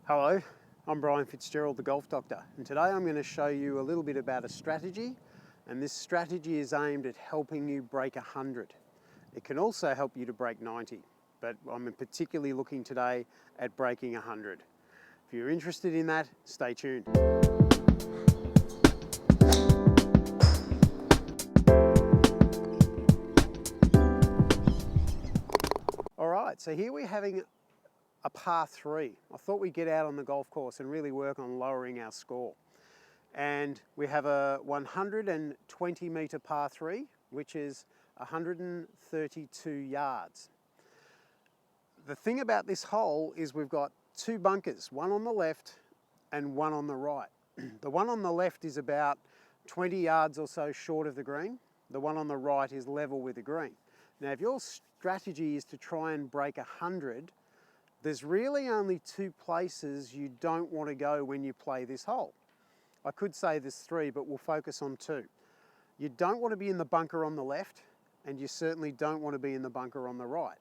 Hello, I'm Brian Fitzgerald, the Golf Doctor, and today I'm going to show you a little bit about a strategy, and this strategy is aimed at helping you break 100. It can also help you to break 90, but I'm particularly looking today at breaking 100. If you're interested in that, stay tuned. All right, so here we're having a par 3. I thought we'd get out on the golf course and really work on lowering our score. And we have a 120 metre par 3, which is 132 yards. The thing about this hole is we've got two bunkers, one on the left and one on the right. The one on the left is about 20 yards or so short of the green. The one on the right is level with the green. Now, if your strategy is to try and break 100, there's really only two places you don't want to go when you play this hole. I could say there's three, but we'll focus on two. You don't want to be in the bunker on the left, and you certainly don't want to be in the bunker on the right.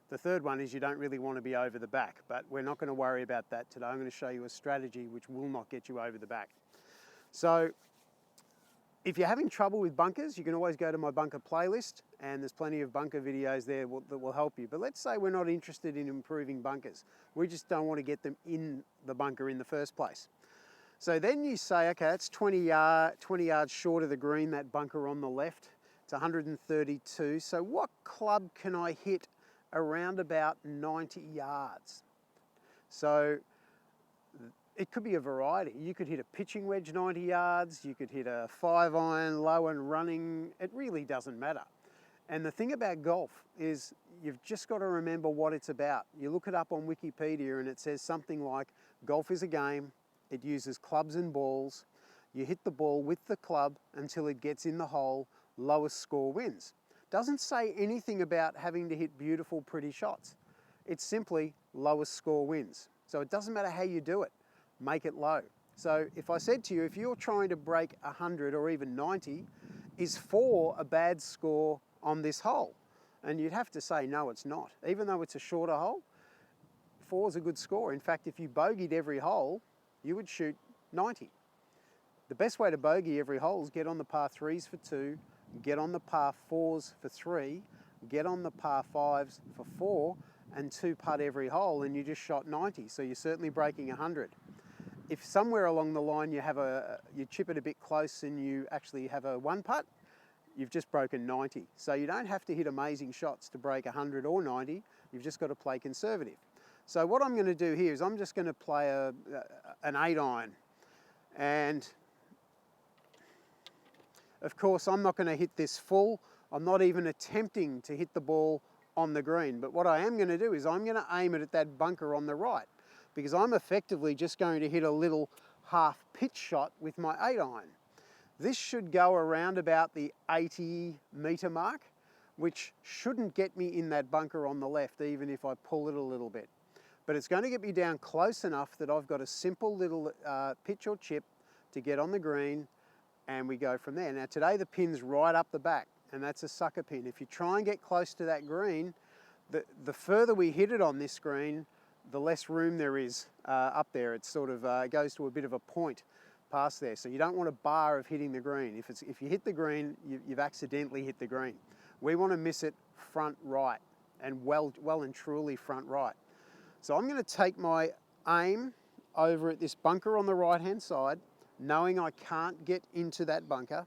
The third one is you don't really want to be over the back, but we're not going to worry about that today. I'm going to show you a strategy which will not get you over the back. So if you're having trouble with bunkers, you can always go to my bunker playlist, and there's plenty of bunker videos there that will help you. But let's say we're not interested in improving bunkers. We just don't want to get them in the bunker in the first place. So then you say, okay, that's 20 yards short of the green, that bunker on the left. It's 132. So what club can I hit around about 90 yards? So it could be a variety. You could hit a pitching wedge 90 yards, you could hit a 5-iron low and running. It really doesn't matter. And the thing about golf is you've just got to remember what it's about. You look it up on Wikipedia and it says something like, golf is a game, it uses clubs and balls, you hit the ball with the club until it gets in the hole, lowest score wins. Doesn't say anything about having to hit beautiful, pretty shots. It's simply lowest score wins. So it doesn't matter how you do it. Make it low. So if I said to you, if you're trying to break 100 or even 90, is 4 a bad score on this hole? And you'd have to say, no, it's not. Even though it's a shorter hole, 4 is a good score. In fact, if you bogeyed every hole, you would shoot 90. The best way to bogey every hole is get on the par 3s for 2, get on the par 4s for 3, get on the par 5s for 4, and 2-putt every hole, and you just shot 90. So you're certainly breaking 100. If somewhere along the line you chip it a bit close and you actually have a 1-putt, you've just broken 90. So you don't have to hit amazing shots to break 100 or 90, you've just got to play conservative. So what I'm going to do here is I'm just going to play an 8-iron. And of course I'm not going to hit this full, I'm not even attempting to hit the ball on the green. But what I am going to do is I'm going to aim it at that bunker on the right, because I'm effectively just going to hit a little half pitch shot with my 8-iron. This should go around about the 80 metre mark, which shouldn't get me in that bunker on the left, even if I pull it a little bit. But it's going to get me down close enough that I've got a simple little pitch or chip to get on the green, and we go from there. Now today the pin's right up the back, and that's a sucker pin. If you try and get close to that green, the further we hit it on this green, the less room there is up there. It sort of goes to a bit of a point past there. So you don't want a bar of hitting the green. If you hit the green, you've accidentally hit the green. We want to miss it front right, and well and truly front right. So I'm going to take my aim over at this bunker on the right hand side, knowing I can't get into that bunker.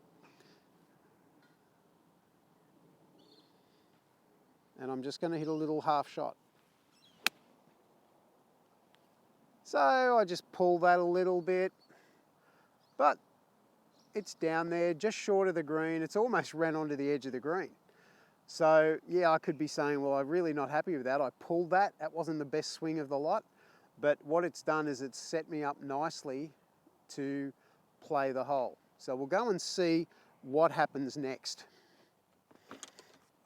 And I'm just going to hit a little half shot. So I just pull that a little bit, but it's down there just short of the green. It's almost ran onto the edge of the green. So yeah, I could be saying, well, I'm really not happy with that. I pulled that. That wasn't the best swing of the lot, but what it's done is it's set me up nicely to play the hole. So we'll go and see what happens next.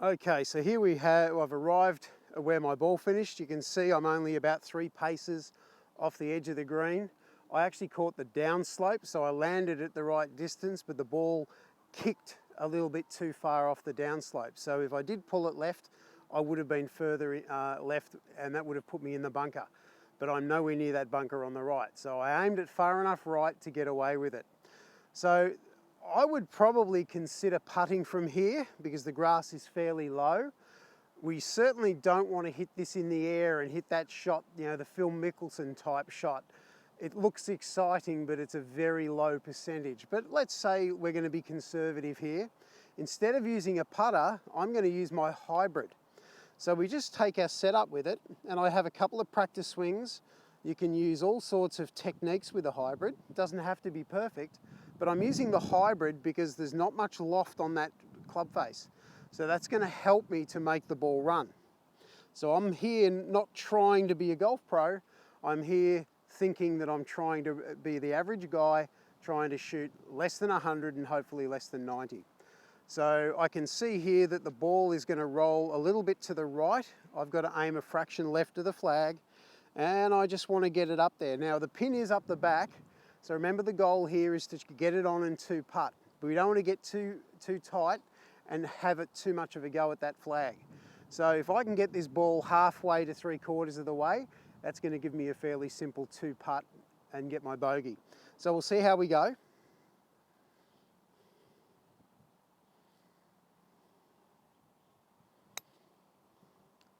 Okay, so here I've arrived where my ball finished. You can see I'm only about 3 paces off the edge of the green. I actually caught the downslope, so I landed at the right distance, but the ball kicked a little bit too far off the downslope. So if I did pull it left, I would have been further left, and that would have put me in the bunker. but I'm nowhere near that bunker on the right. So I aimed it far enough right to get away with it. So I would probably consider putting from here because the grass is fairly low. We certainly don't want to hit this in the air and hit that shot, you know, the Phil Mickelson type shot. It looks exciting, but it's a very low percentage. But let's say we're going to be conservative here. Instead of using a putter, I'm going to use my hybrid. So we just take our setup with it, and I have a couple of practice swings. You can use all sorts of techniques with a hybrid. It doesn't have to be perfect, but I'm using the hybrid because there's not much loft on that club face. So that's going to help me to make the ball run. So I'm here not trying to be a golf pro. I'm here thinking that I'm trying to be the average guy, trying to shoot less than 100 and hopefully less than 90. So I can see here that the ball is going to roll a little bit to the right. I've got to aim a fraction left of the flag, and I just want to get it up there. Now the pin is up the back, so remember the goal here is to get it on and two putt. But we don't want to get too tight and have it too much of a go at that flag. So if I can get this ball halfway to 3/4 of the way, that's going to give me a fairly simple two putt and get my bogey. So we'll see how we go.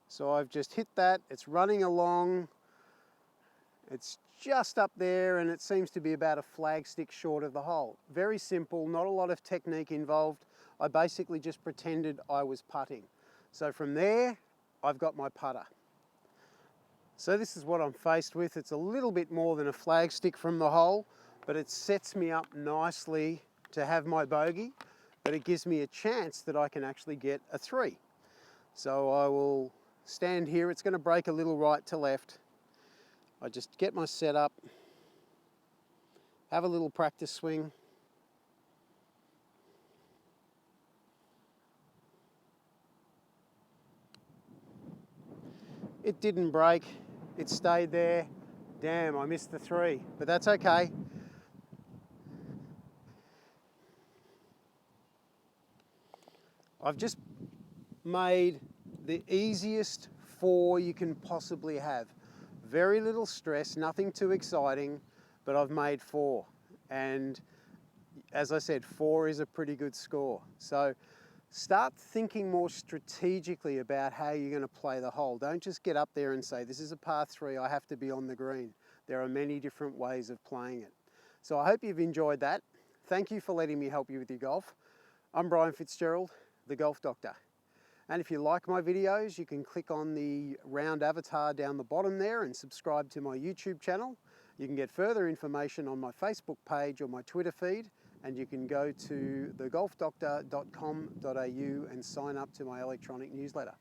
So I've just hit that, it's running along, it's just up there, and it seems to be about a flag stick short of the hole. Very simple, not a lot of technique involved. I basically just pretended I was putting. So from there, I've got my putter. So this is what I'm faced with. It's a little bit more than a flag stick from the hole, but it sets me up nicely to have my bogey, but it gives me a chance that I can actually get a 3. So I will stand here. It's going to break a little right to left. I just get my setup, have a little practice swing. It didn't break, it stayed there. Damn, I missed the 3, but that's okay. I've just made the easiest 4 you can possibly have. Very little stress, nothing too exciting, but I've made 4. And as I said, 4 is a pretty good score. So start thinking more strategically about how you're going to play the hole. Don't just get up there and say, this is a par 3, I have to be on the green. There are many different ways of playing it. So I hope you've enjoyed that. Thank you for letting me help you with your golf. I'm Brian Fitzgerald, the Golf Doctor. And if you like my videos, you can click on the round avatar down the bottom there and subscribe to my YouTube channel. You can get further information on my Facebook page or my Twitter feed, and you can go to thegolfdoctor.com.au and sign up to my electronic newsletter.